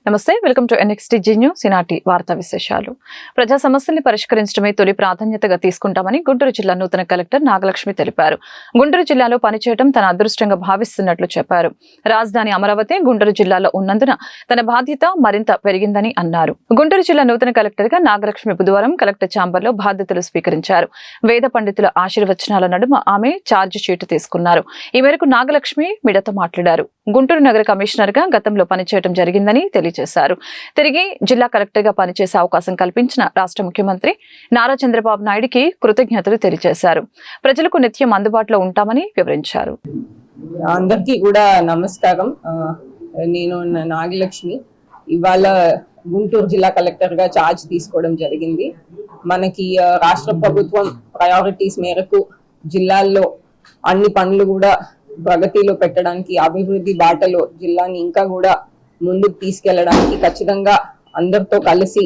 నమస్తే, welcome to NXTG news. ఈనాటి వార్తా విశేషాలు. ప్రజా సమస్యల్ని పరిష్కరించడమే తొలి ప్రాధాన్యతగా తీసుకుంటామని గుంటూరు జిల్లా నూతన కలెక్టర్ నాగలక్ష్మి తెలిపారు. గుంటూరు జిల్లాలో పనిచేయడం తన అదృష్టంగా భావిస్తున్నట్లు చెప్పారు. రాజధాని అమరావతి గుంటూరు జిల్లాలో ఉన్నందున తన బాధ్యత మరింత పెరిగిందని అన్నారు. గుంటూరు జిల్లా నూతన కలెక్టర్ గా నాగలక్ష్మి బుధవారం కలెక్టర్ ఛాంబర్లో బాధ్యతలు స్వీకరించారు. వేద పండితుల ఆశీర్వచనాల నడుమ ఆమె ఛార్జ్ షీట్ తీసుకున్నారు. ఈ మేరకు నాగలక్ష్మి మీడియాతో మాట్లాడారు. గుంటూరు నగర కమిషనర్ గా గతంలో పనిచేయడం జరిగిందని తెలియజేశారు. తిరిగి జిల్లా కలెక్టర్ గా పనిచేసే అవకాశం కల్పించిన రాష్ట్ర ముఖ్యమంత్రి నారా చంద్రబాబు నాయుడుకి కృతజ్ఞతలు తెలియజేశారు. ప్రజలకు నిత్యం అందుబాటులో ఉంటామని వివరించారు. అందరికీ కూడా నమస్కారం. నేను నాగలక్ష్మి. ఇవాళ గుంటూరు జిల్లా కలెక్టర్ గా ఛార్జ్ తీసుకోవడం జరిగింది. మనకి రాష్ట్ర ప్రభుత్వం ప్రయారిటీస్ మేరకు జిల్లాల్లో అన్ని పనులు కూడా ప్రగతిలో పెట్టడానికి, అభివృద్ధి బాటలో జిల్లాని ఇంకా కూడా ముందుకు తీసుకెళ్లడానికి ఖచ్చితంగా అందరితో కలిసి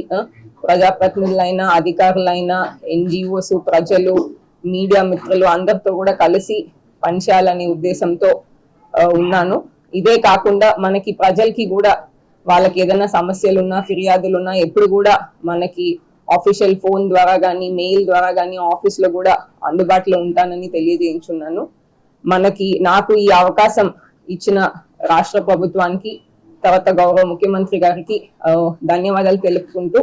ప్రజాప్రతినిధులైనా, అధికారులైనా, NGOs, ప్రజలు, మీడియా మిత్రులు అందరితో కూడా కలిసి పనిచేయాలనే ఉద్దేశంతో ఉన్నాను. ఇదే కాకుండా మనకి ప్రజలకి కూడా వాళ్ళకి ఏదైనా సమస్యలున్నా, ఫిర్యాదులున్నా ఎప్పుడు కూడా మనకి ఆఫీషియల్ ఫోన్ ద్వారా కానీ, మెయిల్ ద్వారా కానీ ఆఫీస్ లో కూడా అందుబాటులో ఉంటానని తెలియజేయించున్నాను. నాకు ఈ అవకాశం ఇచ్చిన రాష్ట్ర ప్రభుత్వానికి, తర్వాత గౌరవ ముఖ్యమంత్రి గారికి ధన్యవాదాలు తెలుపుకుంటూ,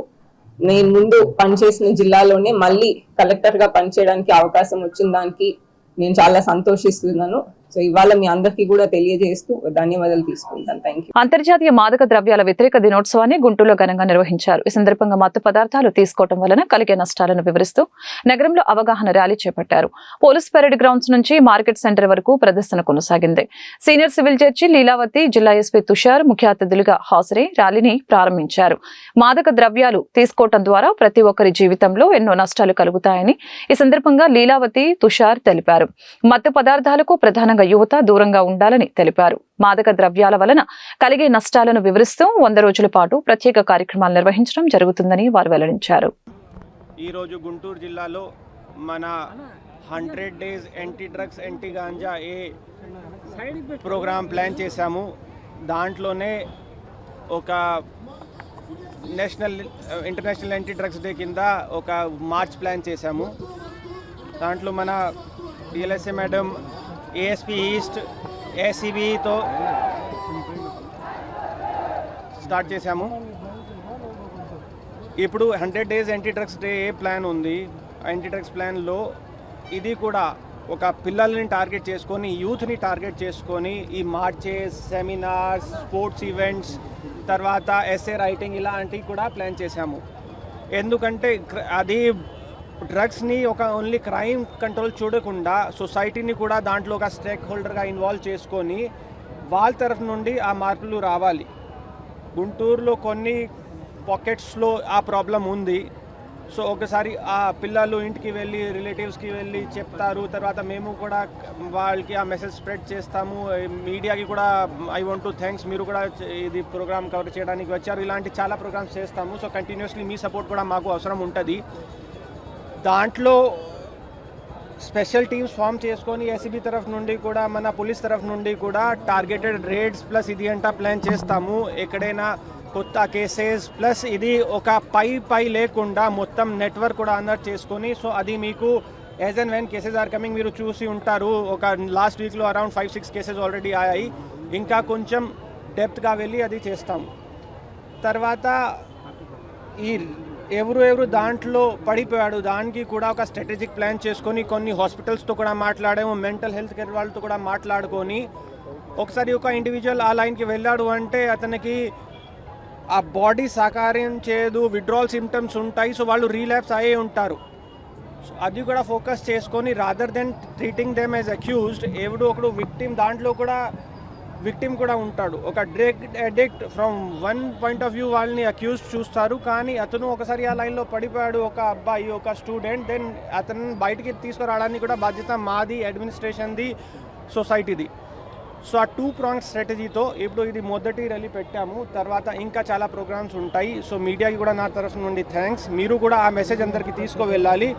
నేను ముందు పనిచేసిన జిల్లాలోనే మళ్ళీ కలెక్టర్ గా పనిచేయడానికి అవకాశం వచ్చిన దానికి నేను చాలా సంతోషిస్తున్నాను. సో ఇవాళ మీ అందరికీ కూడా తెలియజేస్తూ ధన్యవాదాలు తీసుకుంటాను. Thank you. అంతర్జాతీయ మాదక ద్రవ్యాల వ్యతిరేక దినోత్సవాన్ని గుంటూరులో ఘనంగా నిర్వహించారు. ఈ సందర్భంగా మత్తు పదార్థాలు తీసుకోవడం వలన కలిగే నష్టాలను వివరిస్తూ నగరంలో అవగాహన ర్యాలీ చేపట్టారు. పోలీస్ పెరేడ్ గ్రౌండ్స్ నుంచి మార్కెట్ సెంటర్ వరకు ప్రదర్శన కొనసాగింది. సీనియర్ సివిల్ జడ్జి లీలావతి, జిల్లా ఎస్పీ తుషార్ ముఖ్య అతిథులుగా హాజరై ర్యాలీని ప్రారంభించారు. మాదక ద్రవ్యాలు తీసుకోవడం ద్వారా ప్రతి ఒక్కరి జీవితంలో ఎన్నో నష్టాలు కలుగుతాయని ఈ సందర్భంగా లీలావతి, తుషార్ తెలిపారు. మత్తు పదార్థాలకు ప్రధానంగా యువత దూరంగా ఉండాలని తెలిపారు. మాదక ద్రవ్యాల వలన కలిగే నష్టాలను వివరిస్తూ 100 రోజుల పాటు ప్రత్యేక కార్యక్రమాలు నిర్వహించడం జరుగుతుందని వారు వెల్లడించారు. ఈ రోజు గుంటూరు జిల్లాలో మన 100 days anti drugs, anti ganja programme plan చేశాము. దాంట్లోనే ఒక ఇంటర్నేషనల్ యాంటీ డ్రగ్స్ డే కింద ఒక మార్చ్ ప్లాన్ చేశాము. దాంట్లో మన DLSA మేడం, ASP ఈస్ట్, ACBతో స్టార్ట్ చేశాము. ఇప్పుడు 100 days anti drugs day plan ఉంది. యాంటీ డ్రగ్స్ ప్లాన్లో ఇది కూడా ఒక పిల్లల్ని టార్గెట్ చేసుకొని, యూత్ని టార్గెట్ చేసుకొని ఈ మార్చెస్, సెమినార్స్, స్పోర్ట్స్ ఈవెంట్స్, తర్వాత ఎస్ఏ రైటింగ్ ఇలాంటివి కూడా ప్లాన్ చేశాము. ఎందుకంటే అది డ్రగ్స్ని ఒక ఓన్లీ క్రైమ్ కంట్రోల్ చూడకుండా సొసైటీని కూడా దాంట్లో ఒక స్టేక్ హోల్డర్గా ఇన్వాల్వ్ చేసుకొని వాళ్ళ తరఫు నుండి ఆ మార్పులు రావాలి. గుంటూరులో కొన్ని పాకెట్స్లో ఆ ప్రాబ్లం ఉంది. సో ఒకసారి ఆ పిల్లలు ఇంటికి వెళ్ళి, రిలేటివ్స్కి వెళ్ళి చెప్తారు. తర్వాత మేము కూడా వాళ్ళకి ఆ మెసేజ్ స్ప్రెడ్ చేస్తాము. మీడియాకి కూడా ఐ వాంట్ టు థ్యాంక్స్, మీరు కూడా ఇది ప్రోగ్రామ్ కవర్ చేయడానికి వచ్చారు. ఇలాంటి చాలా ప్రోగ్రామ్స్ చేస్తాము. సో కంటిన్యూస్లీ మీ సపోర్ట్ కూడా మాకు అవసరం ఉంటుంది. దాంట్లో స్పెషల్ టీమ్స్ ఫామ్ చేసుకొని SCB తరఫు నుండి కూడా, మన పోలీస్ తరఫు నుండి కూడా టార్గెటెడ్ రేడ్స్ ప్లస్ ఇది అంతా ప్లాన్ చేస్తాము. ఎక్కడైనా కొత్త కేసెస్ ప్లస్ ఇది ఒక పై లేకుండా మొత్తం నెట్వర్క్ కూడా అలర్ట్ చేసుకొని, సో అది మీకు as and when cases are coming మీరు చూసి ఉంటారు. ఒక లాస్ట్ వీక్లో అరౌండ్ 5-6 కేసెస్ ఆల్రెడీ అయ్యాయి. ఇంకా కొంచెం డెప్త్గా వెళ్ళి అది చేస్తాము. తర్వాత ఈ ఎవరు దాంట్లో పడిపోయాడు, దానికి కూడా ఒక స్ట్రాటజిక్ ప్లాన్ చేసుకొని కొన్ని హాస్పిటల్స్తో కూడా మాట్లాడాము, మెంటల్ హెల్త్ కేర్ వాళ్ళతో కూడా మాట్లాడుకొని, ఒకసారి ఒక ఇండివిజువల్ ఆ లైన్కి వెళ్ళాడు అంటే అతనికి ఆ బాడీ సహకారం చేయదు, విత్డ్రావల్ సిమ్టమ్స్ ఉంటాయి. సో వాళ్ళు రీలాప్స్ అయ్యే ఉంటారు. సో అది కూడా ఫోకస్ చేసుకొని rather than treating them as accused, ఒకడు విక్టిమ్, దాంట్లో కూడా విక్టిమ్ కూడా ఉంటాడు. ఒక drug addict from one point of view వాళ్ళని అక్యూజ్ చూస్తారు, కానీ అతను ఒకసారి ఆ లైన్లో పడిపోయాడు, ఒక అబ్బాయి, ఒక స్టూడెంట్, దెన్ అతను బయటికి తీసుకురావడానికి కూడా బాధ్యత మాది, అడ్మినిస్ట్రేషన్ది, సొసైటీది. సో ఆ 2-pronged స్ట్రాటజీతో ఇప్పుడు ఇది మొదటి ర్యాలీ పెట్టాము. తర్వాత ఇంకా చాలా ప్రోగ్రామ్స్ ఉంటాయి. సో మీడియాకి కూడా నా తరఫు నుండి థ్యాంక్స్. మీరు కూడా ఆ మెసేజ్ అందరికీ తీసుకువెళ్ళాలి.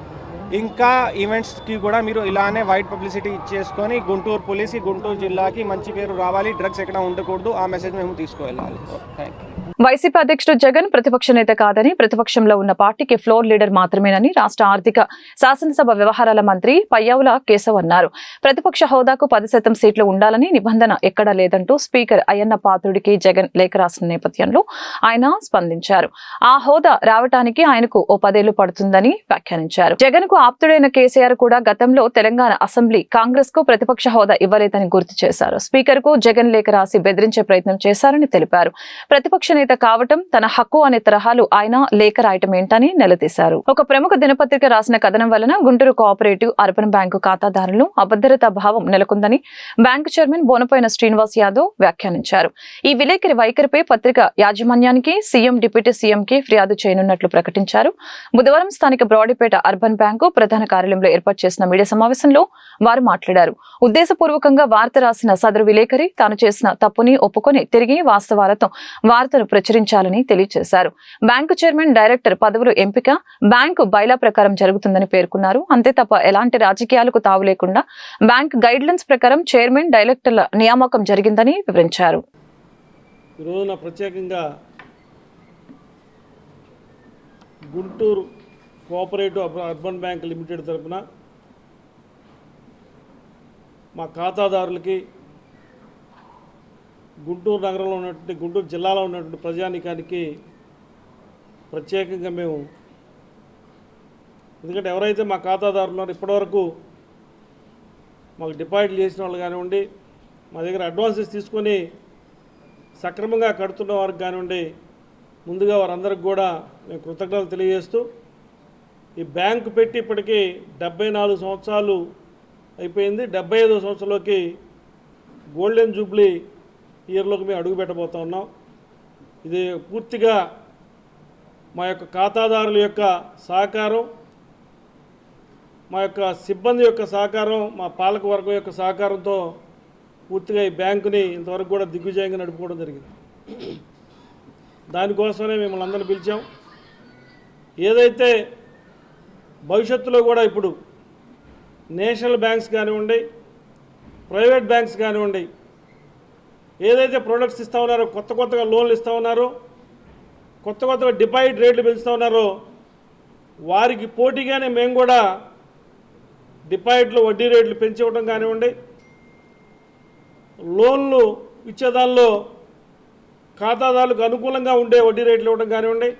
ఇంకా ఈవెంట్స్కి కూడా మీరు ఇలానే వైడ్ పబ్లిసిటీ ఇచ్చేసుకొని గుంటూరు పోలీస్కి, గుంటూరు జిల్లాకి మంచి పేరు రావాలి, డ్రగ్స్ ఎక్కడ ఉండకూడదు, ఆ మెసేజ్ మేము తీసుకువెళ్ళాలి. Thank you. వైసీపీ అధ్యక్షుడు జగన్ ప్రతిపక్ష నేత కాదని, ప్రతిపక్షంలో ఉన్న పార్టీకి ఫ్లోర్ లీడర్ మాత్రమేనని రాష్ట్ర ఆర్థిక శాసనసభ వ్యవహారాల మంత్రి పయ్యావుల కేశవ్ అన్నారు. ప్రతిపక్ష హోదాకు 10% సీట్లు ఉండాలని నిబంధన ఎక్కడా లేదంటూ స్పీకర్ అయ్యన్న పాత్రుడికి జగన్ లేఖ రాసిన నేపథ్యంలో ఆయన స్పందించారు. ఆ హోదా రావటానికి ఆయనకు ఓ 10 ఏళ్లు పడుతుందని వ్యాఖ్యానించారు. జగన్ కు ఆప్తుడైన కేసీఆర్ కూడా గతంలో తెలంగాణ అసెంబ్లీ కాంగ్రెస్ కు ప్రతిపక్ష హోదా ఇవ్వలేదని గుర్తు చేశారు. స్పీకర్ కు జగన్ లేఖ రాసి బెదిరించే ప్రయత్నం చేశారని తెలిపారు. ప్రతిపక్ష నేత కావటం తన హక్కు అనే తరహాలు ఆయన లేఖ రాయటం ఏంటని నిలదీశారు. ఒక ప్రముఖ దినపత్రిక రాసిన కథనం వలన గుంటూరు కోఆపరేటివ్ అర్బన్ బ్యాంకు ఖాతాదారులు అభద్రతా భావం నెలకొందని బ్యాంకు చైర్మన్ బోనపోయిన శ్రీనివాస్ యాదవ్ వ్యాఖ్యానించారు. ఈ విలేకరి వైఖరిపై పత్రిక యాజమాన్యానికి సీఎం డిప్యూటీ సీఎంకి ఫిర్యాదు చేయనున్నట్లు ప్రకటించారు. బుధవారం స్థానిక బ్రాడీపేట అర్బన్ బ్యాంకు ప్రధాన కార్యాలయంలో ఏర్పాటు చేసిన మీడియా సమావేశంలో వారు మాట్లాడారు. ఉద్దేశపూర్వకంగా వార్త రాసిన సదరు విలేకరి తాను చేసిన తప్పుని ఒప్పుకొని తిరిగి వాస్తవాలతో వార్తను ప్రచురించాలని తెలియజేశారు. బ్యాంకు చైర్మన్, డైరెక్టర్ పదవులు ఎంపిక బ్యాంకు బైలా ప్రకారం జరుగుతుందని పేర్కొన్నారు. అంతే తప్ప ఎలాంటి రాజకీయాలకు తావు లేకుండా బ్యాంక్ గైడ్ లైన్స్ ప్రకారం చైర్మన్, డైరెక్టర్ల నియామకం జరిగిందని వివరించారు. ఈ రోజున ప్రత్యేకంగా Guntur cooperative urban bank limited తరఫున మా ఖాతాదారులకి, గుంటూరు నగరంలో ఉన్నటువంటి, గుంటూరు జిల్లాలో ఉన్నటువంటి ప్రజానీకానికి ప్రత్యేకంగా మేము, ఎందుకంటే ఎవరైతే మా ఖాతాదారులు ఉన్నారో ఇప్పటివరకు మాకు డిపాజిట్లు చేసిన వాళ్ళు కానివ్వండి, మా దగ్గర అడ్వాన్సెస్ తీసుకొని సక్రమంగా కడుతున్న వారికి కానివ్వండి, ముందుగా వారందరికి కూడా మేము కృతజ్ఞతలు తెలియజేస్తూ, ఈ బ్యాంకు పెట్టి ఇప్పటికీ 74 సంవత్సరాలు అయిపోయింది. 75వ సంవత్సరంలోకి గోల్డెన్ జూబ్లీ ఇయర్లోకి మేము అడుగు పెట్టబోతా ఉన్నాం. ఇది పూర్తిగా మా యొక్క ఖాతాదారుల యొక్క సహకారం, మా యొక్క సిబ్బంది యొక్క సహకారం, మా పాలక వర్గం యొక్క సహకారంతో పూర్తిగా ఈ బ్యాంకుని ఇంతవరకు కూడా దిగ్విజయంగా నడుపుకోవడం జరిగింది. దానికోసమే మిమ్మల్ని అందరినీ పిలిచాం. ఏదైతే భవిష్యత్తులో కూడా ఇప్పుడు నేషనల్ బ్యాంక్స్ కానివ్వండి, ప్రైవేట్ బ్యాంక్స్ కానివ్వండి, ఏదైతే ప్రొడక్ట్స్ ఇస్తూ ఉన్నారో, కొత్తగా లోన్లు ఇస్తూ ఉన్నారో, కొత్తగా డిపాజిట్ రేట్లు పెంచుతూ ఉన్నారో, వారికి పోటీగానే మేము కూడా డిపాజిట్లు వడ్డీ రేట్లు పెంచివ్వడం కానివ్వండి, లోన్లు ఇచ్చేదానిలో ఖాతాదారులకు అనుకూలంగా ఉండే వడ్డీ రేట్లు ఇవ్వడం కానివ్వండి,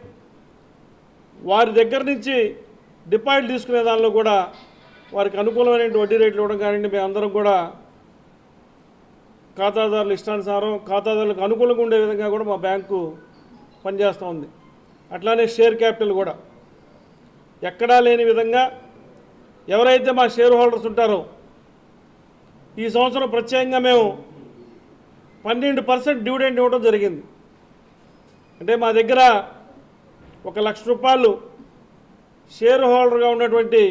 వారి దగ్గర నుంచి డిపాజిట్ తీసుకునే దానిలో కూడా వారికి అనుకూలమైన వడ్డీ రేట్లు ఇవ్వడం కానివ్వండి, మేమందరం కూడా ఖాతాదారుల ఇష్టానుసారం ఖాతాదారులకు అనుకూలంగా ఉండే విధంగా కూడా మా బ్యాంకు పనిచేస్తూ ఉంది. అట్లానే షేర్ క్యాపిటల్ కూడా ఎక్కడా లేని విధంగా ఎవరైతే మా షేర్ హోల్డర్స్ ఉంటారో ఈ సంవత్సరం ప్రత్యేకంగా మేము 12% డివిడెండ్ ఇవ్వడం జరిగింది. అంటే మా దగ్గర 1 లక్ష రూపాయలు షేర్ హోల్డర్గా ఉన్నటువంటి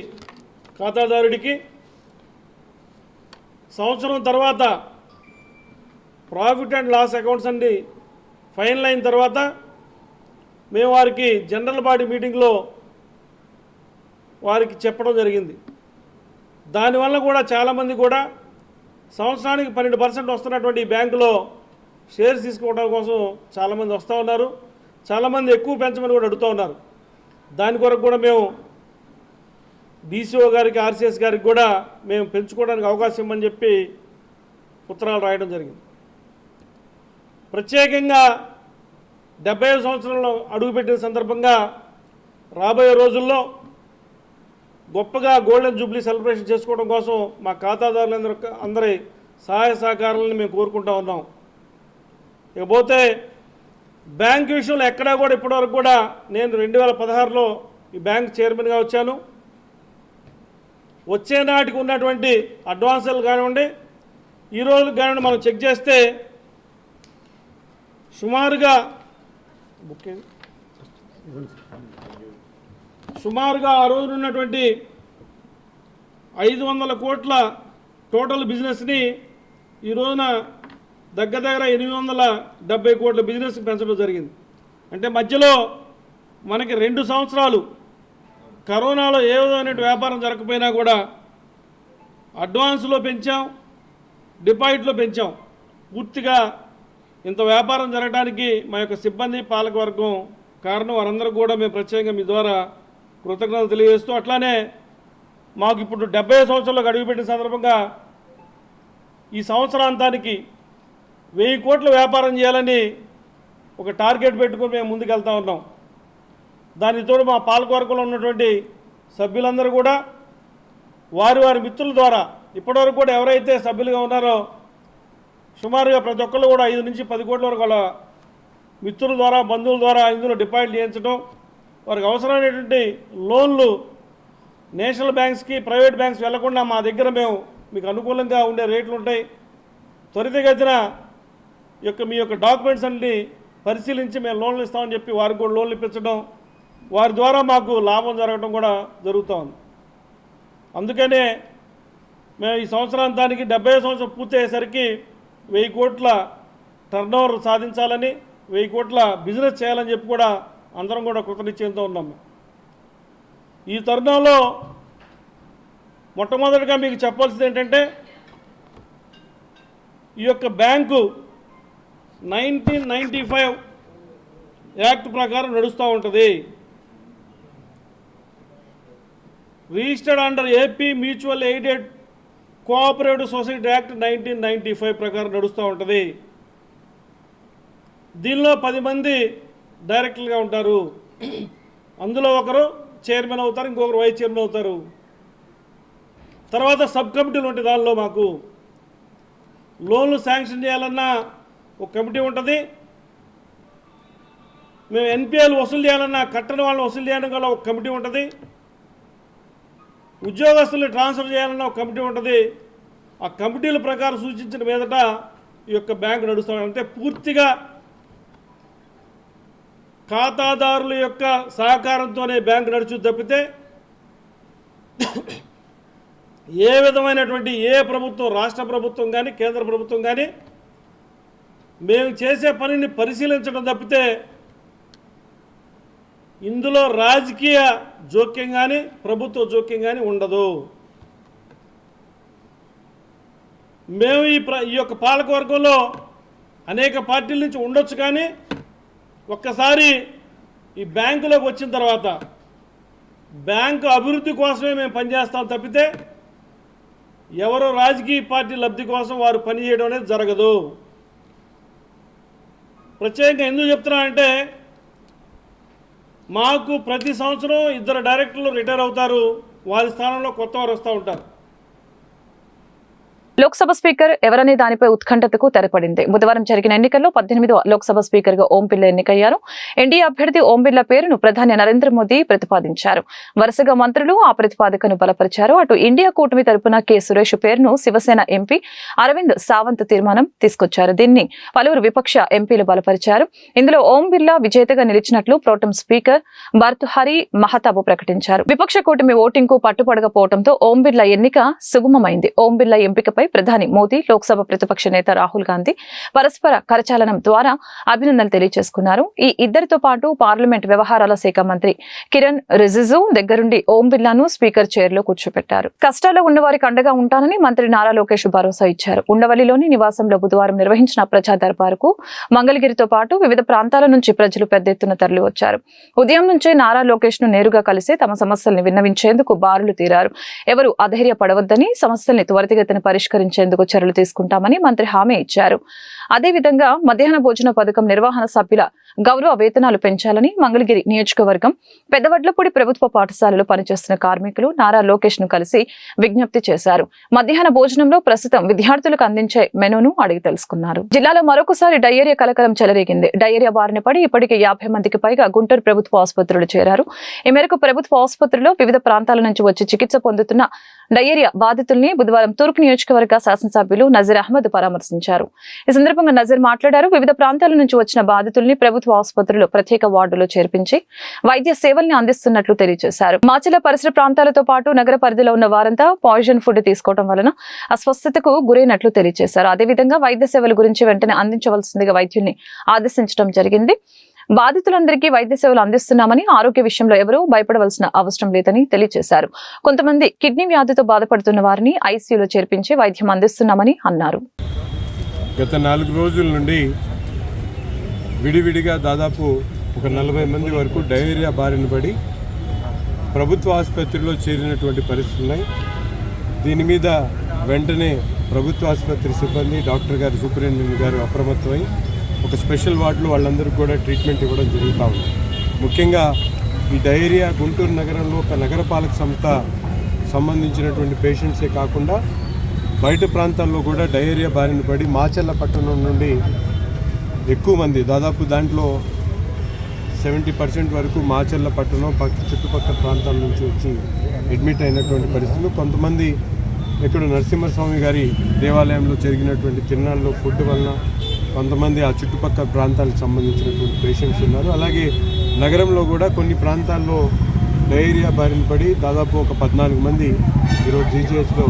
ఖాతాదారుడికి సంవత్సరం తర్వాత ప్రాఫిట్ అండ్ లాస్ అకౌంట్స్ అన్ని ఫైనల్ అయిన తర్వాత మేము వారికి జనరల్ బాడీ మీటింగ్లో వారికి చెప్పడం జరిగింది. దానివల్ల కూడా చాలామంది కూడా సంవత్సరానికి 12% వస్తున్నటువంటి ఈ బ్యాంకులో షేర్స్ తీసుకోవడం కోసం చాలామంది వస్తూ ఉన్నారు. చాలామంది ఎక్కువ పెంచమని కూడా అడుగుతూ ఉన్నారు. దాని కొరకు కూడా మేము డీసీఓ గారికి, ఆర్సీఎస్ గారికి కూడా మేము పెంచుకోవడానికి అవకాశం ఇవ్వమని చెప్పి ఉత్తరాలు రాయడం జరిగింది. ప్రత్యేకంగా 70వ సంవత్సరంలో అడుగుపెట్టిన సందర్భంగా రాబోయే రోజుల్లో గొప్పగా గోల్డెన్ జూబ్లీ సెలబ్రేషన్ చేసుకోవడం కోసం మా ఖాతాదారులందరి సహాయ సహకారాలను మేము కోరుకుంటూ ఉన్నాం. ఇకపోతే బ్యాంక్ విషయంలో ఎక్కడా కూడా ఇప్పటివరకు కూడా నేను 2016లో ఈ బ్యాంక్ చైర్మన్గా వచ్చాను. వచ్చే నాటికి ఉన్నటువంటి అడ్వాన్సులు కానివ్వండి, ఈ రోజు కానివ్వండి, మనం చెక్ చేస్తే సుమారుగా ఆ రోజున ఉన్నటువంటి 500 కోట్ల టోటల్ బిజినెస్ని ఈ రోజున దగ్గర 870 కోట్ల బిజినెస్ పెంచడం జరిగింది. అంటే మధ్యలో మనకి 2 సంవత్సరాలు కరోనాలో ఏ విధమైన వ్యాపారం జరగకపోయినా కూడా అడ్వాన్స్లో పెంచాం, డిపాజిట్లో పెంచాం. పూర్తిగా ఇంత వ్యాపారం జరగడానికి మా యొక్క సిబ్బంది పాలకవర్గం కారణం. వారందరూ కూడా మేము ప్రత్యేకంగా మీ ద్వారా కృతజ్ఞతలు తెలియజేస్తూ, అట్లానే మాకు ఇప్పుడు 70 సంవత్సరాలకు అడుగుపెట్టిన సందర్భంగా ఈ సంవత్సరాంతానికి 1000 కోట్ల వ్యాపారం చేయాలని ఒక టార్గెట్ పెట్టుకొని మేము ముందుకెళ్తా ఉన్నాం. దానికి తోడు మా పాలకవర్గంలో ఉన్నటువంటి సభ్యులందరూ కూడా వారి మిత్రుల ద్వారా ఇప్పటివరకు కూడా ఎవరైతే సభ్యులుగా ఉన్నారో సుమారుగా ప్రతి ఒక్కళ్ళు కూడా 5 నుంచి 10 కోట్ల వరకు వాళ్ళ మిత్రుల ద్వారా బంధువుల ద్వారా ఇందులో డిపాజిట్ చేయించడం, వారికి అవసరమైనటువంటి లోన్లు నేషనల్ బ్యాంక్స్కి ప్రైవేట్ బ్యాంక్స్ వెళ్లకుండా మా దగ్గర మేము మీకు అనుకూలంగా ఉండే రేట్లు ఉంటాయి, త్వరితగతిన మీ యొక్క డాక్యుమెంట్స్ అన్ని పరిశీలించి మేము లోన్లు ఇస్తామని చెప్పి వారికి కూడా లోన్లు ఇప్పించడం, వారి ద్వారా మాకు లాభం జరగడం కూడా జరుగుతూ ఉంది. అందుకనే మేము ఈ సంవత్సరాంతానికి 70 సంవత్సరం పూర్తి అయ్యేసరికి 1000 కోట్ల టర్నోవర్ సాధించాలని, 1000 కోట్ల బిజినెస్ చేయాలని చెప్పి కూడా అందరం కూడా కృతనిశ్చయంతో ఉన్నాము. ఈ తరుణంలో మొట్టమొదటిగా మీకు చెప్పాల్సింది ఏంటంటే, ఈ యొక్క బ్యాంకు 1995 యాక్ట్ ప్రకారం నడుస్తూ ఉంటుంది. Registered under AP mutual aided cooperative society act 1995 ప్రకారం నడుస్తూ ఉంటుంది. దీనిలో 10 మంది డైరెక్టర్లుగా ఉంటారు. అందులో ఒకరు చైర్మన్ అవుతారు, ఇంకొకరు వైస్ చైర్మన్ అవుతారు. తర్వాత సబ్ కమిటీలు ఉంటాయి. దానిలో మాకు లోన్లు శాంక్షన్ చేయాలన్నా ఒక కమిటీ ఉంటుంది, మేము ఎన్పిఎల్ వసూలు చేయాలన్నా కట్టని వాళ్ళని వసూలు చేయడం వల్ల ఒక కమిటీ ఉంటుంది, ఉద్యోగస్తుల్ని ట్రాన్స్ఫర్ చేయాలన్న ఒక కమిటీ ఉంటుంది. ఆ కమిటీల ప్రకారం సూచించిన మీదట ఈ యొక్క బ్యాంకు నడుస్తాం. అంటే పూర్తిగా ఖాతాదారుల యొక్క సహకారంతోనే బ్యాంకు నడుచు తప్పితే ఏ విధమైనటువంటి ఏ ప్రభుత్వం, రాష్ట్ర ప్రభుత్వం కానీ కేంద్ర ప్రభుత్వం కానీ మేము చేసే పనిని పరిశీలించడం తప్పితే ఇందులో రాజకీయ జోక్యం కానీ ప్రభుత్వ జోక్యం కానీ ఉండదు. మేము ఈ యొక్క పాలకవర్గంలో అనేక పార్టీల నుంచి ఉండొచ్చు, కానీ ఒక్కసారి ఈ బ్యాంకులోకి వచ్చిన తర్వాత బ్యాంకు అభివృద్ధి కోసమే మేము పనిచేస్తాం తప్పితే ఎవరో రాజకీయ పార్టీ లబ్ధి కోసం వారు పనిచేయడం అనేది జరగదు. ప్రత్యేకంగా ఎందుకు చెప్తున్నానంటే, మాకు ప్రతి సంవత్సరం 2 డైరెక్టర్లు రిటైర్ అవుతారు, వారి స్థానంలో కొత్త వారు వస్తూ ఉంటారు. లోక్సభ స్పీకర్ ఎవరనే దానిపై ఉత్కంఠతకు తెరపడింది. బుధవారం జరిగిన ఎన్నికల్లో 18వ లోక్సభ స్పీకర్ గా ఓం బిర్లా ఎన్నికయ్యారు. ఎన్డీఏ అభ్యర్థి ఓం బిర్లా పేరును ప్రధాని నరేంద్ర మోదీ ప్రతిపాదించారు. వరుసగా మంత్రులు ఆ ప్రతిపాదకను బలపరిచారు. అటు ఇండియా కూటమి తరపున కె సురేష్ పేరును శివసేన ఎంపీ అరవింద్ సావంత్ తీర్మానం తీసుకొచ్చారు. దీన్ని పలువురు విపక్ష ఎంపీలు బలపరిచారు. ఇందులో ఓం బిర్లా విజేతగా నిలిచినట్లు ప్రోటెం స్పీకర్ భర్తృహరి మహతాబ్ ప్రకటించారు. విపక్ష కూటమి ఓటింగ్ కు పట్టుపడకపోవడంతో ఓం బిర్లా ఎన్నిక సుగమమైంది. ఓం బిర్లా ఎంపికపై ప్రధాని మోదీ, లోక్సభ ప్రతిపక్ష నేత రాహుల్ గాంధీ పరస్పర కరచాలనం ద్వారా అభినందనలు తెలియజేసుకున్నారు. ఈ ఇద్దరితో పాటు పార్లమెంట్ వ్యవహారాల శాఖ మంత్రి కిరణ్ రిజిజు దగ్గరుండి ఓం బిర్లాను స్పీకర్ చైర్ లో కూర్చోబెట్టారు. కష్టాల్లో ఉన్నవారికి అండగా ఉంటానని మంత్రి నారా లోకేష్ భరోసా ఇచ్చారు. ఉండవల్లిలోని నివాసంలో బుధవారం నిర్వహించిన ప్రజా దర్బారుకు మంగళగిరితో పాటు వివిధ ప్రాంతాల నుంచి ప్రజలు పెద్ద ఎత్తున తరలివచ్చారు. ఉదయం నుంచే నారా లోకేష్ ను నేరుగా కలిసి తమ సమస్యల్ని విన్నవించేందుకు బారులు తీరారు. ఎవరు అధైర్యపడవద్దని, సమస్యల్ని త్వరితగతిన పరిష్కరించేందుకు చర్యలు తీసుకుంటామని మంత్రి హామీ ఇచ్చారు. అదేవిధంగా మధ్యాహ్న భోజన పథకం నిర్వహణ సభ్యుల గౌరవ వేతనాలు పెంచాలని మంగళగిరి నియోజకవర్గం పెద్దవడ్లపూడి ప్రభుత్వ పాఠశాలలో పనిచేస్తున్న కార్మికులు నారా లోకేష్ ను కలిసి విజ్ఞప్తి చేశారు. మధ్యాహ్న భోజనంలో ప్రస్తుతం విద్యార్థులకు అందించే మెనూను అడిగి తెలుసుకున్నారు. జిల్లాలో మరొకసారి డయేరియా కలకలం చెలరేగింది. డయేరియా బారిన పడి ఇప్పటికే 50 మందికి పైగా గుంటూరు ప్రభుత్వ ఆసుపత్రులు చేరారు. ఈ మేరకు ప్రభుత్వ ఆసుపత్రిలో వివిధ ప్రాంతాల నుంచి వచ్చి చికిత్స పొందుతున్న డయేరియా బాధితుల్ని బుధవారం తూర్పు నియోజకవర్గ శాసనసభ్యులు నజీర్ అహ్మద్ పరామర్శించారు. ఈ సందర్భంగా నజీర్ మాట్లాడారు. వివిధ ప్రాంతాల నుంచి వచ్చిన బాధితుల్ని ప్రభుత్వ ఆసుపత్రిలో ప్రత్యేక వార్డులో చేర్పించి వైద్య సేవల్ని అందిస్తున్నట్లు తెలియజేశారు. మాచల పరిసర ప్రాంతాలతో పాటు నగర పరిధిలో ఉన్న వారంతా పాయిజన్ ఫుడ్ తీసుకోవడం వలన అస్వస్థతకు గురైనట్లు తెలియజేశారు. అదేవిధంగా వైద్య సేవల గురించి వెంటనే అందించవలసిందిగా వైద్యుల్ని ఆదేశించడం జరిగింది. బాధితులందరికీ వైద్య సేవలు అందిస్తున్నామని, ఆరోగ్య విషయంలో ఎవరూ భయపడవలసిన అవసరం లేదని తెలియజేశారు. కొంతమంది కిడ్నీ వ్యాధితో బాధపడుతున్న వారిని ఐసీయూలో చేర్పించి వైద్యం అందిస్తున్నామని అన్నారు. గత 4 రోజుల నుండి విడివిడిగా దాదాపు ఒక 40 మంది వరకు డయేరియా బారిన పడి ప్రభుత్వ ఆసుపత్రిలో చేరినటువంటి పరిస్థితులు ఉన్నాయి. దీని మీద వెంటనే ప్రభుత్వ ఆసుపత్రి సిబ్బంది, డాక్టర్ గారు, సూపరింటెండెంట్ గారు అప్రమత్తమై ఒక స్పెషల్ వార్డులో వాళ్ళందరికీ కూడా ట్రీట్మెంట్ ఇవ్వడం జరుగుతూ ఉంది. ముఖ్యంగా ఈ డయేరియా గుంటూరు నగరంలో ఒక నగరపాలక సంస్థ సంబంధించినటువంటి పేషెంట్సే కాకుండా బయట ప్రాంతాల్లో కూడా డయేరియా బారిన పడి మాచర్ల పట్టణం నుండి ఎక్కువ మంది, దాదాపు దాంట్లో 70% వరకు మాచర్ల పట్టణం చుట్టుపక్కల ప్రాంతాల నుంచి వచ్చి అడ్మిట్ అయినటువంటి పరిస్థితులు. కొంతమంది ఇక్కడ నరసింహస్వామి గారి దేవాలయంలో జరిగినటువంటి తిరునాళ్ళలో ఫుడ్ వలన కొంతమంది ఆ చుట్టుపక్కల ప్రాంతాలకు సంబంధించినటువంటి పేషెంట్స్ ఉన్నారు. అలాగే నగరంలో కూడా కొన్ని ప్రాంతాల్లో డయేరియా బారిన పడి దాదాపు ఒక 14 మంది ఈరోజు జీజీహెచ్లో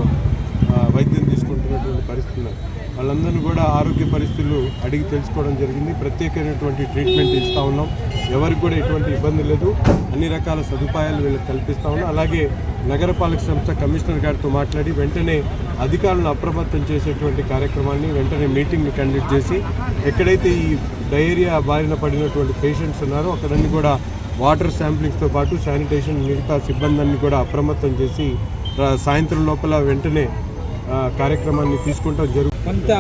వైద్యం తీసుకుంటున్నటువంటి పరిస్థితులు. వాళ్ళందరినీ కూడా ఆరోగ్య పరిస్థితులు అడిగి తెలుసుకోవడం జరిగింది. ప్రత్యేకమైనటువంటి ట్రీట్మెంట్ ఇస్తూ ఉన్నాం. ఎవరికి కూడా ఎటువంటి ఇబ్బంది లేదు. అన్ని రకాల సదుపాయాలు వీళ్ళకి కల్పిస్తూ ఉన్నాం. అలాగే నగరపాలక సంస్థ కమిషనర్ గారితో మాట్లాడి వెంటనే అధికారులను అప్రమత్తం చేసేటువంటి కార్యక్రమాన్ని వెంటనే మీటింగ్ని కండక్ట్ చేసి ఎక్కడైతే ఈ డయేరియా బారిన పడినటువంటి పేషెంట్స్ ఉన్నారో అక్కడన్నీ కూడా వాటర్ శాంప్లింగ్స్తో పాటు శానిటేషన్ మిగతా సిబ్బందిని కూడా అప్రమత్తం చేసి సాయంత్రం లోపల వెంటనే కార్యక్రమాన్ని తీసుకుంటాం జరుగుతుంది. కొంత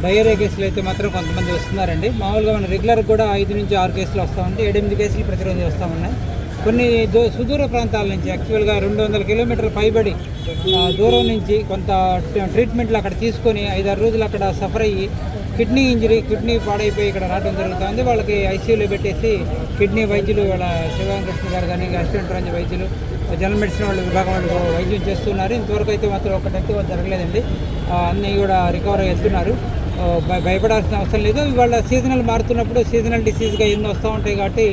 డయేరియా కేసులు అయితే మాత్రం కొంతమంది వస్తున్నారండి. మామూలుగా మన రెగ్యులర్ కూడా 5 నుంచి 6 కేసులు వస్తూ ఉంటాయి. 7-8 కేసులు ప్రతిరోజు వస్తూ ఉన్నాయి. కొన్ని సుదూర ప్రాంతాల నుంచి యాక్చువల్గా 200 కిలోమీటర్ల పైబడి దూరం నుంచి కొంత ట్రీట్మెంట్లు అక్కడ తీసుకొని 5-6 రోజులు అక్కడ సఫర్ అయ్యి కిడ్నీ ఇంజరీ, కిడ్నీ పాడైపోయి ఇక్కడ రావడం జరుగుతుంది. వాళ్ళకి ఐసీయూలో పెట్టేసి కిడ్నీ వైద్యులు వాళ్ళ శివరామకృష్ణ గారు కానీ అసిస్టెంట్ రంజ వైద్యులు, జనరల్ మెడిసిన్ వాళ్ళ విభాగం వాళ్ళు వైద్యం చేస్తున్నారు. ఇంతవరకు అయితే మాత్రం ఒక డెత్ జరగలేదండి. అన్నీ కూడా రికవర్ వెళ్తున్నారు. భయపడాల్సిన అవసరం లేదు. ఇవాళ సీజనల్ మారుతున్నప్పుడు సీజనల్ డిసీజ్గా ఎన్నో వస్తూ ఉంటాయి కాబట్టి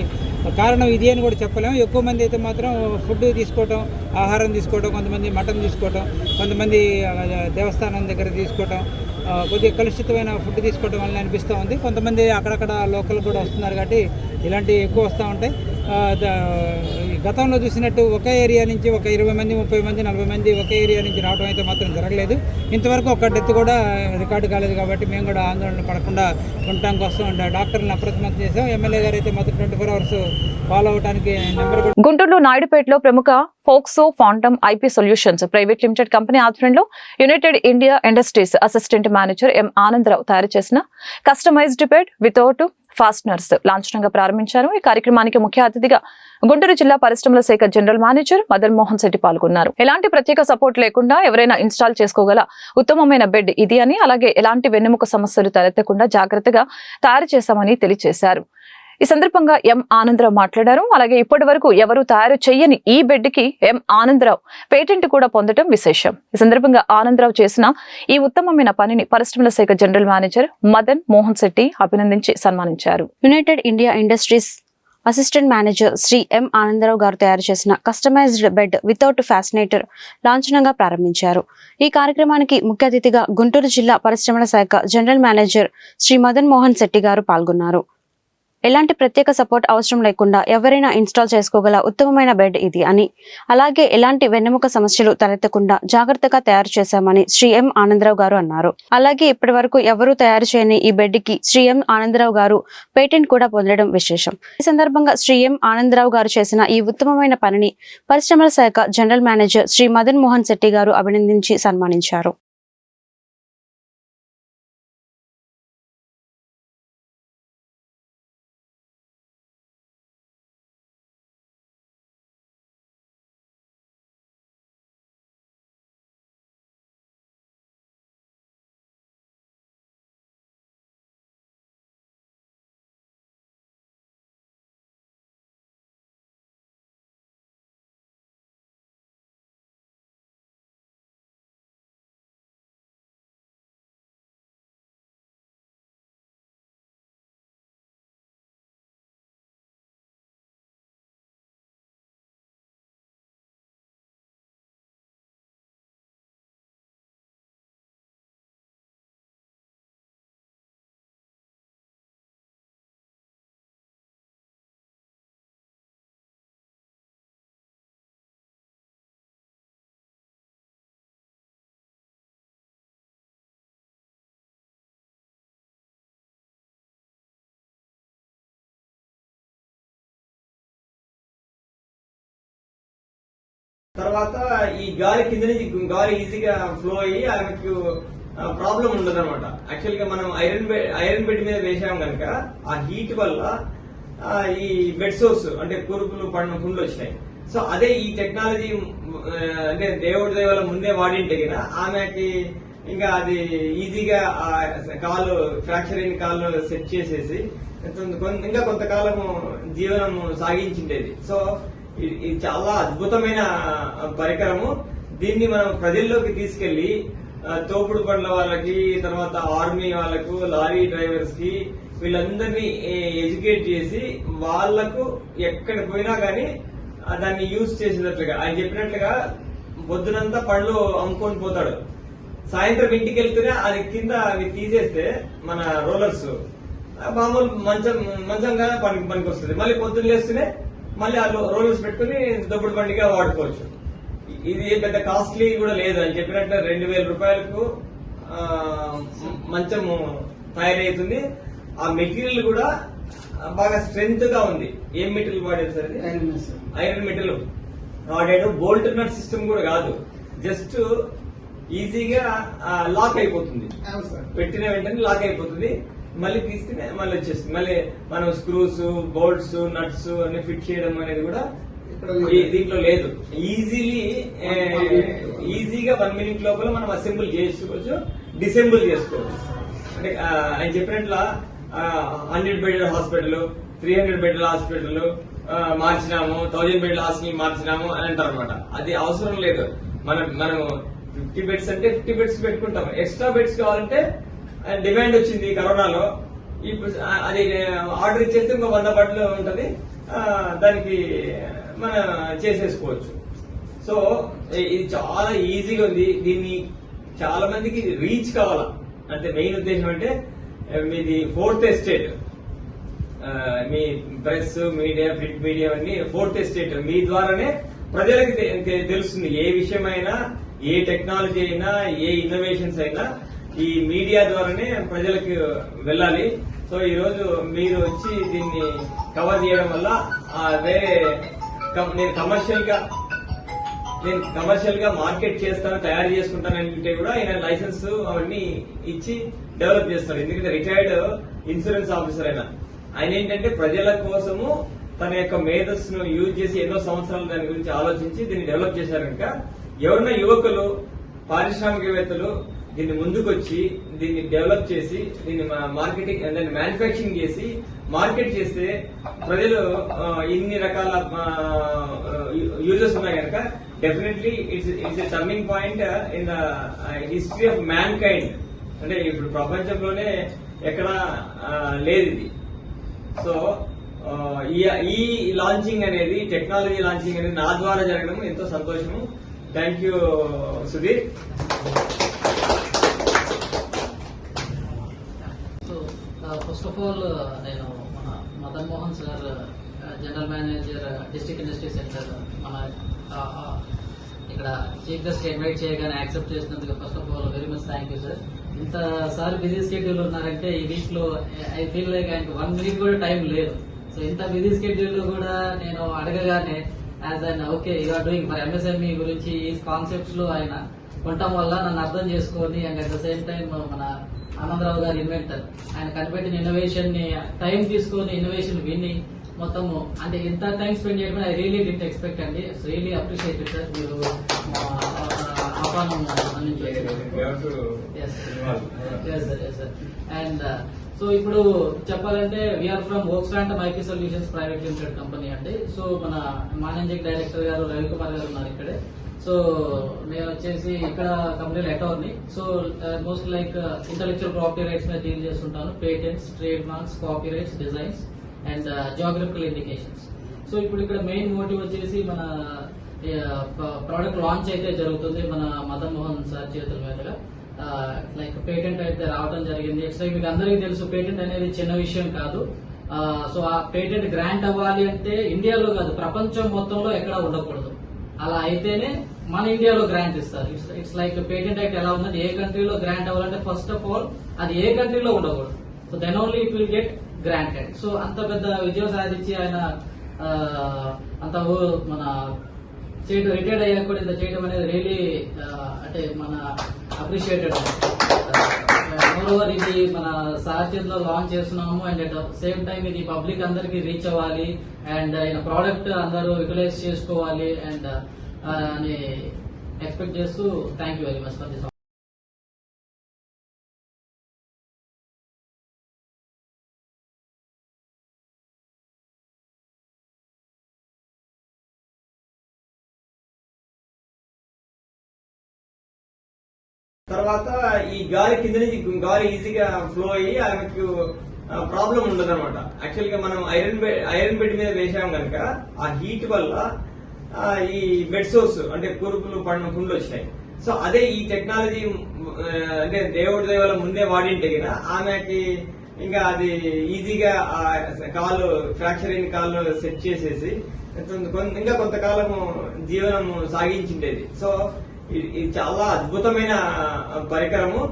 కారణం ఇది అని కూడా చెప్పలేము. ఎక్కువ మంది అయితే మాత్రం ఫుడ్ తీసుకోవటం, ఆహారం తీసుకోవటం, కొంతమంది మటన్ తీసుకోవటం, కొంతమంది దేవస్థానం దగ్గర తీసుకోవటం, కొద్దిగా కలుషితమైన ఫుడ్ తీసుకోవడం వల్ల అనిపిస్తూ ఉంది. కొంతమంది అక్కడక్కడ లోకల్ కూడా వస్తున్నారు కాబట్టి ఇలాంటివి ఎక్కువ వస్తూ ఉంటాయి. గతంలో చూసినట్టు ఒకే ఏరియా నుంచి ఒక 20 మంది, 30 మంది, 40 మంది ఒకే ఏరియా నుంచి రావడం అయితే మాత్రం జరగలేదు. ఇంతవరకు ఒక డెత్ కూడా రికార్డు కాలేదు కాబట్టి మేము కూడా ఆందోళన పడకుండా ఉండటం కోసం డాక్టర్లను అప్రమత్తం చేసాం. ఎమ్మెల్యే గారు అయితే మాత్రం 24 hours ఫాలో అవడానికి నెంబర్. గుంటూరులో నాయుడుపేటలో ప్రముఖ ఫోక్సో ఫాంటమ్ IP solutions private limited company ఆధ్వర్యంలో United India Industries assistant manager M Anandarao తయారు చేసిన కస్టమైజ్డ్ బెడ్ వితౌట్ ఫాస్ట్నర్స్ లాంఛనంగా ప్రారంభించారు. ఈ కార్యక్రమానికి ముఖ్య అతిథిగా గుంటూరు జిల్లా పరిశ్రమల శాఖ జనరల్ మేనేజర్ మదన్ మోహన్ శెట్టి పాల్గొన్నారు. ఎలాంటి ప్రత్యేక సపోర్ట్ లేకుండా ఎవరైనా ఇన్స్టాల్ చేసుకోగల ఉత్తమమైన బెడ్ ఇది అని, అలాగే ఎలాంటి వెన్నెముక సమస్యలు తలెత్తకుండా జాగ్రత్తగా తయారు చేశామని తెలియజేశారు. ఈ సందర్భంగా ఎం ఆనందరావు మాట్లాడారు. అలాగే ఇప్పటి వరకు ఎవరు తయారు చేయని ఈ బెడ్ కి ఎం ఆనందరావు పేటెంట్ కూడా పొందడం విశేషం. ఈ సందర్భంగా ఆనందరావు చేసిన ఈ ఉత్తమమైన పనిని పరిశ్రమల శాఖ జనరల్ మేనేజర్ మదన్ మోహన్ శెట్టి అభినందించి సన్మానించారు. United India Industries assistant manager Shri M Anandarao గారు తయారు చేసిన కస్టమైజ్డ్ బెడ్ వితౌట్ ఫ్యాసినేటర్ లాంఛనంగా ప్రారంభించారు. ఈ కార్యక్రమానికి ముఖ్య అతిథిగా గుంటూరు జిల్లా పరిశ్రమల శాఖ జనరల్ మేనేజర్ శ్రీ మదన్ మోహన్ శెట్టి గారు పాల్గొన్నారు. ఎలాంటి ప్రత్యేక సపోర్ట్ అవసరం లేకుండా ఎవరైనా ఇన్స్టాల్ చేసుకోగల ఉత్తమమైన బెడ్ ఇది అని, అలాగే ఎలాంటి వెన్నెముక సమస్యలు తలెత్తకుండా జాగ్రత్తగా తయారు చేశామని శ్రీ ఎం ఆనందరావు గారు అన్నారు. అలాగే ఇప్పటి వరకు ఎవరూ తయారు చేయని ఈ బెడ్ కి శ్రీ ఎం ఆనందరావు గారు పేటెంట్ కూడా పొందడం విశేషం. ఈ సందర్భంగా శ్రీ ఎం ఆనందరావు గారు చేసిన ఈ ఉత్తమమైన పనిని పరిశ్రమల శాఖ జనరల్ మేనేజర్ శ్రీ మదన్ మోహన్ శెట్టి గారు అభినందించి సన్మానించారు. తర్వాత ఈ గాలి కింద నుంచి గాలి ఈజీగా ఫ్లో అయ్యి ఆమెకు ప్రాబ్లం ఉండదు అనమాట. యాక్చువల్ గా మనం ఐరన్ బెడ్ మీద వేసాం కనుక ఆ హీట్ వల్ల ఈ బెడ్ సోర్స్ అంటే కురుపులు పడిన పుండ్లు వచ్చినాయి. సో అదే ఈ టెక్నాలజీ అంటే దేవుడి దయ వల్ల ముందే వాడింటే కదా ఆమెకి ఇంకా అది ఈజీగా కాలు ఫ్రాక్చర్ అయిన కాళ్ళు సెట్ చేసేసి ఇంకా కొంతకాలము జీవనము సాగించిండేది. సో ఇది చాలా అద్భుతమైన పరికరము. దీన్ని మనం ప్రజల్లోకి తీసుకెళ్లి తోపుడు బండ్ల వాళ్ళకి, తర్వాత ఆర్మీ వాళ్ళకు, లారీ డ్రైవర్స్ కి వీళ్ళందరినీ ఎడ్యుకేట్ చేసి వాళ్లకు ఎక్కడ పోయినా గానీ దాన్ని యూజ్ చేసేటట్లుగా ఆయన చెప్పినట్లుగా పొద్దునంతా పళ్ళు అమ్ముకొని పోతాడు, సాయంత్రం ఇంటికి వెళ్తేనే అది కింద అవి తీసేస్తే మన రోలర్స్ మామూలు మంచంగా పనికి వస్తుంది. మళ్ళీ పొద్దున్న లేస్తేనే మళ్ళీ ఆ రోలర్స్ పెట్టుకుని దొబ్బుడు బండిగా వాడుకోవచ్చు. ఇది పెద్ద కాస్ట్లీ కూడా లేదు. అని చెప్పినట్టు 2000 రూపాయలకు మంచము తయారవుతుంది. ఆ మెటీరియల్ కూడా బాగా స్ట్రెంగ్త్ గా ఉంది. ఏం మెటీరియల్ వాడారు సార్? ఐరన్ మెటీరియల్ వాడాడు. బోల్ట్ నట్ సిస్టమ్ కూడా కాదు, జస్ట్ ఈజీగా లాక్ అయిపోతుంది. పెట్టిన వెంటనే లాక్ అయిపోతుంది, మళ్ళీ తీసుకుని మళ్ళీ వచ్చేస్తుంది. మళ్ళీ మనం స్క్రూస్, బోల్ట్స్, నట్స్ అన్ని ఫిట్ చేయడం అనేది కూడా దీంట్లో లేదు. ఈజీగా 1 minute లోపల మనం అసెంబుల్ చేసుకోవచ్చు, డిసెంబుల్ చేసుకోవచ్చు. అంటే ఆయన చెప్పినట్లా 100 బెడ్ హాస్పిటల్, 300 బెడ్ హాస్పిటల్ మార్చినాము, 1000 బెడ్ హాస్పిటల్ మార్చినాము అని అంటారు అనమాట. అది అవసరం లేదు. మనం 50 బెడ్స్ అంటే 50 బెడ్స్ పెట్టుకుంటాం. ఎక్స్ట్రా బెడ్స్ కావాలంటే డిమాండ్ వచ్చింది కరోనాలో, ఇప్పుడు అది ఆర్డర్ ఇచ్చేస్తే ఇంకో 100 బెడ్లు ఉంటది, దానికి మనం చేసేసుకోవచ్చు. సో ఇది చాలా ఈజీగా ఉంది. దీన్ని చాలా మందికి రీచ్ కావాలా అంటే మెయిన్ ఉద్దేశం అంటే మీది 4th ఎస్టేట్, మీ ప్రెస్ మీడియా, ప్రింట్ మీడియా అన్ని 4th ఎస్టేట్ మీ ద్వారానే ప్రజలకి తెలుస్తుంది. ఏ విషయమైనా, ఏ టెక్నాలజీ అయినా, ఏ ఇన్నోవేషన్స్ అయినా ఈ మీడియా ద్వారానే ప్రజలకు వెళ్ళాలి. సో ఈ రోజు మీరు వచ్చి దీన్ని కవర్ చేయడం వల్ల వేరే నేను కమర్షియల్ గా మార్కెట్ చేస్తాను, తయారు చేసుకుంటానంటే కూడా ఆయన లైసెన్స్ అవన్నీ ఇచ్చి డెవలప్ చేస్తాడు. ఎందుకంటే రిటైర్డ్ ఇన్సూరెన్స్ ఆఫీసర్ ఆయన ఏంటంటే ప్రజల కోసము తన యొక్క మేధస్సును యూజ్ చేసి ఎన్నో సంవత్సరాలు దాని గురించి ఆలోచించి దీన్ని డెవలప్ చేశారు. కనుక ఎవరన్నా యువకులు, పారిశ్రామికవేత్తలు దీన్ని ముందుకొచ్చి దీన్ని డెవలప్ చేసి దీన్ని మార్కెటింగ్, దాన్ని మ్యానుఫ్యాక్చరింగ్ చేసి మార్కెట్ చేస్తే ప్రజలు ఇన్ని రకాల యూజర్స్ ఉన్నాయి కనుక definitely it's a turning point in the history of man kind. అంటే ఇప్పుడు ప్రపంచంలోనే ఎక్కడా లేదు ఇది. సో ఈ లాంచింగ్ అనేది, టెక్నాలజీ లాంచింగ్ అనేది నా ద్వారా జరగడం ఎంతో సంతోషము. Thank you Sudheer. First of all నేను మన Madan Mohan sir, general manager district industry centre, మన ఇక్కడ చీఫ్ గెస్ట్ ఇన్వైట్ చేయగానే యాక్సెప్ట్ చేసినందుకు first of all very much thank you sir. ఇంతసారి బిజీ స్కెడ్యూల్ ఉన్నారంటే ఈ వీక్ లో ఐ ఫీల్ లైక్ ఆయనకు 1 minute కూడా టైం లేదు. సో ఇంత బిజీ స్కెడ్యూల్ లో కూడా నేను అడగగానే యాజ్ ఆయన okay you are doing for MSME గురించి ఈ కాన్సెప్ట్స్ లో ఆయన ఉండటం వల్ల నన్ను అర్థం చేసుకొని and at the same time మన ఆనందరావు గారు ఇన్వెంటర్, ఆయన కనిపెట్టిన ఇన్నోవేషన్ ని టైం తీసుకొని ఇన్నోవేషన్ విని మొత్తము అంటే ఇంత టైం స్పెండ్ చేయడం ఐ రియలీ డింట్ ఎక్స్పెక్ట్ అండి. Really appreciated sir. మీరు ఆహ్వానం అండ్ సో ఇప్పుడు చెప్పాలంటే వీఆర్ ఫ్రమ్ వోక్స్లాండ్ IP solutions private limited company అండి. సో మన మేనేజింగ్ డైరెక్టర్ గారు రవికుమార్ గారు ఉన్నారు ఇక్కడే. సో నేను వచ్చేసి ఇక్కడ కంపెనీలో attorney. So most like intellectual property rights మీద డీల్ చేస్తుంటాను, patents, trade marks, copy rights, designs and geographical indications. So ఇప్పుడు ఇక్కడ మెయిన్ మోటివ్ వచ్చేసి మన ప్రోడక్ట్ లాంచ్ అయితే జరుగుతుంది మన మదన్ మోహన్ సార్ చేతుల మీదుగా. లైక్ పేటెంట్ అయితే రావడం జరిగింది. ఇట్స్ లైక్ మీకు అందరికీ తెలుసు పేటెంట్ అనేది చిన్న విషయం కాదు. సో ఆ పేటెంట్ గ్రాంట్ అవ్వాలి అంటే ఇండియాలో కాదు ప్రపంచం మొత్తంలో ఎక్కడా ఉండకూడదు. అలా అయితేనే మన ఇండియాలో గ్రాంట్ ఇస్తారు. ఇట్స్ లైక్ పేటెంట్ యాక్ట్ ఎలా ఉందంటే ఏ కంట్రీలో గ్రాంట్ అవ్వాలంటే ఫస్ట్ ఆఫ్ ఆల్ అది ఏ కంట్రీలో ఉండకూడదు. So then only it will get granted. So అంత పెద్ద విజయం సాధించి ఆయన అంత మన చేయడం, రిటైర్డ్ అయ్యాక కూడా ఇంత చేయడం అనేది రియలీ అంటే మన అప్రిషియేటెడ్. మోరోవర్ ఇది మన సార్ చేతిలో లాంచ్ చేస్తున్నాము అండ్ అట్ సేమ్ టైం ఇది పబ్లిక్ అందరికి రీచ్ అవ్వాలి అండ్ ఆయన ప్రోడక్ట్ అందరూ యూటిలైజ్ చేసుకోవాలి అండ్ అని ఎక్స్పెక్ట్ చేస్తూ thank you very much for this. తర్వాత ఈ గాలి కింద నుంచి గాలి ఈజీగా ఫ్లో అయ్యి ఆమెకు ప్రాబ్లం ఉండదు అనమాట. యాక్చువల్ గా మనం ఐరన్ బెడ్ మీద వేసాం కనుక ఆ హీట్ వల్ల ఈ బెడ్ సోర్స్ అంటే కురుపులు పుండ్లు వచ్చినాయి. సో అదే ఈ టెక్నాలజీ అంటే దేవుడి దయ వల్ల ముందే వాడింటే కదా ఆమెకి ఇంకా అది ఈజీగా కాలు ఫ్రాక్చర్ అయిన కాళ్ళు సెట్ చేసేసి ఇంకా కొంతకాలము జీవనము సాగించిండేది. సో ఇది చాలా అద్భుతమైన పరికరము.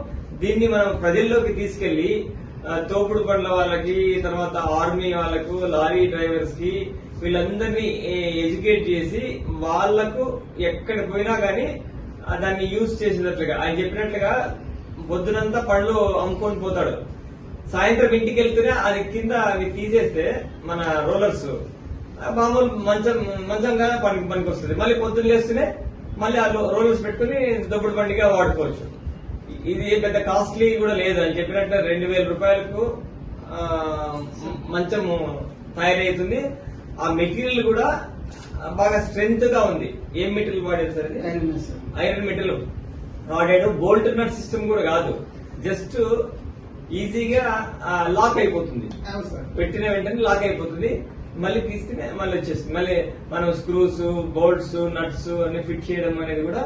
దీన్ని మనం ప్రజల్లోకి తీసుకెళ్లి తోపుడు బండ్ల వాళ్ళకి, తర్వాత ఆర్మీ వాళ్ళకు, లారీ డ్రైవర్స్ కి వీళ్ళందరినీ ఎడ్యుకేట్ చేసి వాళ్లకు ఎక్కడ పోయినా గానీ దాన్ని యూజ్ చేసేటట్లుగా ఆయన చెప్పినట్లుగా పొద్దునంతా పళ్ళు అమ్ముకొని పోతాడు, సాయంత్రం ఇంటికి వెళ్తూనే అది కింద అవి తీసేస్తే మన రోలర్స్ మామూలు మంచంగా పనికి వస్తుంది. మళ్ళీ పొద్దున్న లేస్తూనే మళ్ళీ ఆ రోలర్స్ పెట్టుకుని దొప్పుడు బండిగా వాడుకోవచ్చు. ఇది పెద్ద కాస్ట్లీ కూడా లేదు. అని చెప్పినట్టు 2000 రూపాయలకు మంచము తయారవుతుంది. ఆ మెటీరియల్ కూడా బాగా స్ట్రెంగ్త్ గా ఉంది. ఏం మెటీరియల్ వాడారు సార్? ఐరన్ మెటీరియల్ వాడాడు. బోల్ట్ నట్ సిస్టమ్ కూడా కాదు, జస్ట్ ఈజీగా లాక్ అయిపోతుంది. పెట్టిన వెంటనే లాక్ అయిపోతుంది, మళ్ళీ తీసుకుని మళ్ళీ వచ్చేస్తుంది. మళ్ళీ మనం స్క్రూస్, బోల్ట్స్, నట్స్ అన్ని ఫిట్ చేయడం అనేది కూడా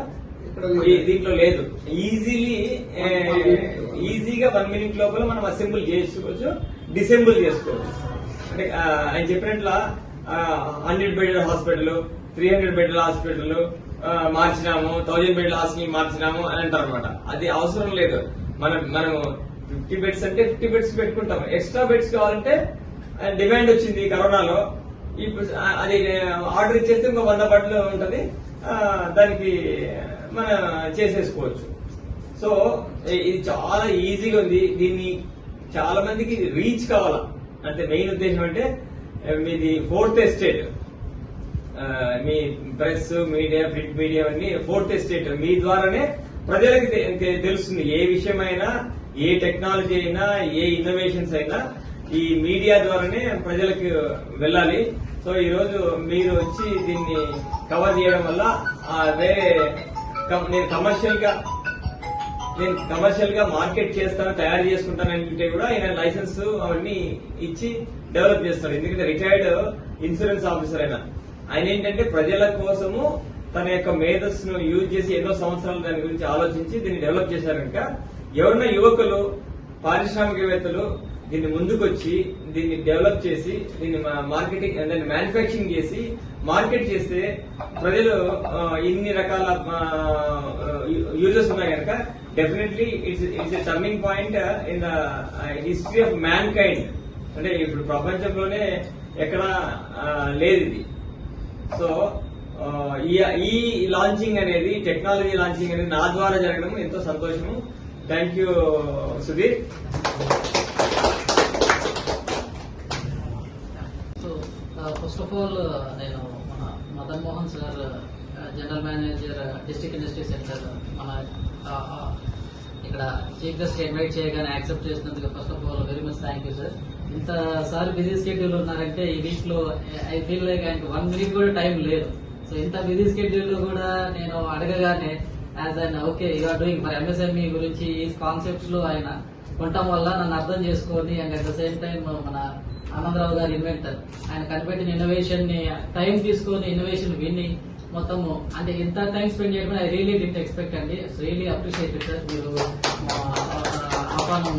దీంట్లో లేదు. ఈజీగా 1 minute లోపల మనం అసెంబుల్ చేసుకోవచ్చు, డిసెంబుల్ చేసుకోవచ్చు. అంటే ఆయన చెప్పినట్ల 100 బెడ్ హాస్పిటల్, 300 బెడ్ హాస్పిటల్ మార్చినాము, 1000 బెడ్ హాస్పిటల్ మార్చినాము అని అంటారు అనమాట. అది అవసరం లేదు. మనం 50 బెడ్స్ అంటే 50 బెడ్స్ పెట్టుకుంటాం. ఎక్స్ట్రా బెడ్స్ కావాలంటే డిమాండ్ వచ్చింది కరోనాలో, ఇప్పుడు అది ఆర్డర్ ఇచ్చేస్తే ఇంకో 100 బెడ్లు ఉంటది, దానికి మనం చేసేసుకోవచ్చు. సో ఇది చాలా ఈజీగా ఉంది. దీన్ని చాలా మందికి రీచ్ కావాలా అంటే మెయిన్ ఉద్దేశం అంటే మీది 4th ఎస్టేట్, మీ ప్రెస్ మీడియా, ప్రింట్ మీడియా అన్ని 4th ఎస్టేట్ మీ ద్వారానే ప్రజలకి తెలుస్తుంది. ఏ విషయమైనా, ఏ టెక్నాలజీ అయినా, ఏ ఇన్నోవేషన్స్ అయినా ఈ మీడియా ద్వారానే ప్రజలకు వెళ్ళాలి. సో ఈ రోజు మీరు వచ్చి దీన్ని కవర్ చేయడం వల్ల వేరే నేను కమర్షియల్ గా మార్కెట్ చేస్తాను, తయారు చేసుకుంటాను అంటే కూడా ఆయన లైసెన్స్ అవన్నీ ఇచ్చి డెవలప్ చేస్తాడు. ఎందుకంటే రిటైర్డ్ ఇన్సూరెన్స్ ఆఫీసర్ ఆయన ఏంటంటే ప్రజల కోసము తన యొక్క మేధస్సును యూజ్ చేసి ఎన్నో సంవత్సరాలు దాని గురించి ఆలోచించి దీన్ని డెవలప్ చేశారు. కనుక ఎవరైనా యువకులు, పారిశ్రామికవేత్తలు దీన్ని ముందుకొచ్చి దీన్ని డెవలప్ చేసి దీన్ని మార్కెటింగ్ దాన్ని మ్యానుఫ్యాక్చరింగ్ చేసి మార్కెట్ చేస్తే ప్రజలు ఇన్ని రకాల యూజర్స్ ఉన్నాయి కనుక definitely it's a turning point in the history of man kind. అంటే ఇప్పుడు ప్రపంచంలోనే ఎక్కడ లేదు ఇది. సో ఈ లాంచింగ్ అనేది, టెక్నాలజీ లాంచింగ్ అనేది నా ద్వారా జరగడం ఎంతో సంతోషము. Thank you Sudheer. First of all నేను మన Madan Mohan sir, general manager district industry centre, మన ఇక్కడ చీఫ్ గెస్ట్ ఇన్వైట్ చేయగానే యాక్సెప్ట్ చేసినందుకు first of all very much thank you sir. ఇంతసారి బిజీ స్కెడ్యూల్ ఉన్నారంటే ఈ వీక్ లో ఐ ఫీల్ లైక్ ఆయనకి 1 minute కూడా టైం లేదు. సో ఇంత బిజీ స్కెడ్యూల్ లో కూడా నేను అడగగానే యాజ్ ఆయన okay you are doing for MSME గురించి ఈ కాన్సెప్ట్స్ లో ఆయన ఉండటం వల్ల నన్ను అర్థం చేసుకొని and at the same time మన ఆనందరావు గారు ఇన్వెంటర్, ఆయన కనిపెట్టిన ఇన్నోవేషన్ ని టైం తీసుకొని ఇన్నోవేషన్ విని మొత్తము అంటే ఇంత టైం స్పెండ్ చేయడం ఐ రియలీ డింట్ ఎక్స్పెక్ట్ అండి. Really appreciated sir. మీరు ఆహ్వానం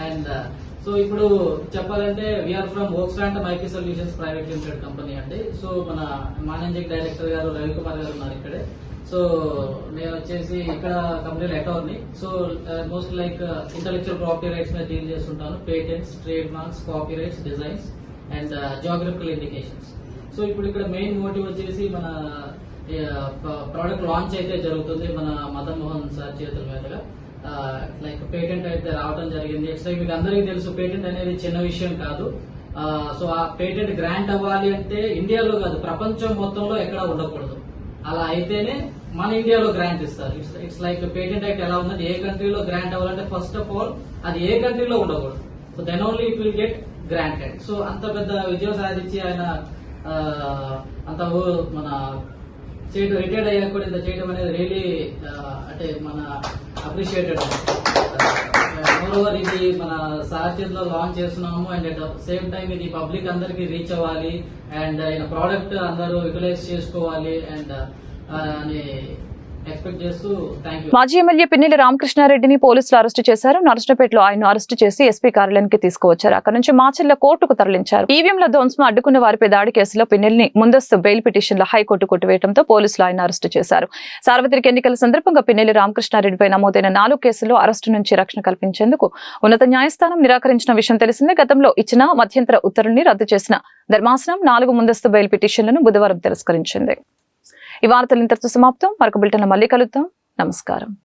అండ్ సో ఇప్పుడు చెప్పాలంటే వీఆర్ ఫ్రమ్ వోక్స్లాంటమ్ IP solutions private limited company అండి. సో మన మేనేజింగ్ డైరెక్టర్ గారు రవికుమార్ గారు ఉన్నారు ఇక్కడే. సో నేను వచ్చేసి ఇక్కడ కంపెనీలో attorney. So most like intellectual property rights మీద డీల్ చేస్తుంటాను. Patents, trade marks, copy rights, designs and geographical indications. So ఇప్పుడు ఇక్కడ మెయిన్ మోటివ్ వచ్చేసి మన ప్రోడక్ట్ లాంచ్ అయితే జరుగుతుంది మన మదన్ మోహన్ సార్ చేతుల మీదుగా. లైక్ పేటెంట్ అయితే రావడం జరిగింది. ఇట్స్ లైక్ మీకు అందరికీ తెలుసు పేటెంట్ అనేది చిన్న విషయం కాదు. సో ఆ పేటెంట్ గ్రాంట్ అవ్వాలి అంటే ఇండియాలో కాదు ప్రపంచం మొత్తంలో ఎక్కడా ఉండకూడదు. అలా అయితేనే మన ఇండియాలో గ్రాంట్ ఇస్తారు. ఇట్స్ లైక్ పేటెంట్ యాక్ట్ ఎలా ఉందంటే ఏ కంట్రీలో గ్రాంట్ అవ్వాలంటే ఫస్ట్ ఆఫ్ ఆల్ అది ఏ కంట్రీలో ఉండకూడదు. So then only it will get granted. So అంత పెద్ద విజయం సాధించి ఆయన అంత మన చేయడం రిటైర్డ్ అయ్యాక కూడా ఇంత చేయడం అనేది రియలీ అంటే మన అప్రిషియేటెడ్. మోరోవర్ ఇది మన సార్ చేతిలో లాంచ్ చేస్తున్నాము అండ్ అట్ సేమ్ టైం ఇది పబ్లిక్ అందరికి రీచ్ అవ్వాలి అండ్ ఆయన ప్రోడక్ట్ అందరూ యూటిలైజ్ చేసుకోవాలి అండ్ అని ఎక్స్పెక్ట్ చేస్తూ థ్యాంక్ యూ. మాజీ ఎమ్మెల్యే పిన్నెల్లి రామకృష్ణారెడ్డిని పోలీసులు అరెస్టు చేశారు. నరసరావుపేటలో ఆయన అరెస్టు చేసి ఎస్పీ కార్యాలయానికి తీసుకువచ్చారు. అక్కడి నుంచి మాచర్ల కోర్టుకు తరలించారు. ఈవీఎంల ధ్వంసం అడ్డుకున్న వారిపై దాడి కేసులో పిన్నెల్లిని ముందస్తు బెయిల్ పిటిషన్ల హైకోర్టు కొట్టివేయడంతో పోలీసులు ఆయన అరెస్టు చేశారు. సార్వత్రిక ఎన్నికల సందర్భంగా పిన్నెల్లి రామకృష్ణారెడ్డిపై నమోదైన 4 కేసుల్లో అరెస్టు నుంచి రక్షణ కల్పించేందుకు ఉన్నత న్యాయస్థానం నిరాకరించిన విషయం తెలిసిందే. గతంలో ఇచ్చిన మధ్యంతర ఉత్తర్వుల్ని రద్దు చేసిన ధర్మాసనం 4 ముందస్తు బెయిల్ పిటిషన్లను బుధవారం తిరస్కరించింది. ఈ వార్తలు ఇంతటితో సమాప్తం. మరొక బులెటిన్లో మళ్ళీ కలుద్దాం. నమస్కారం.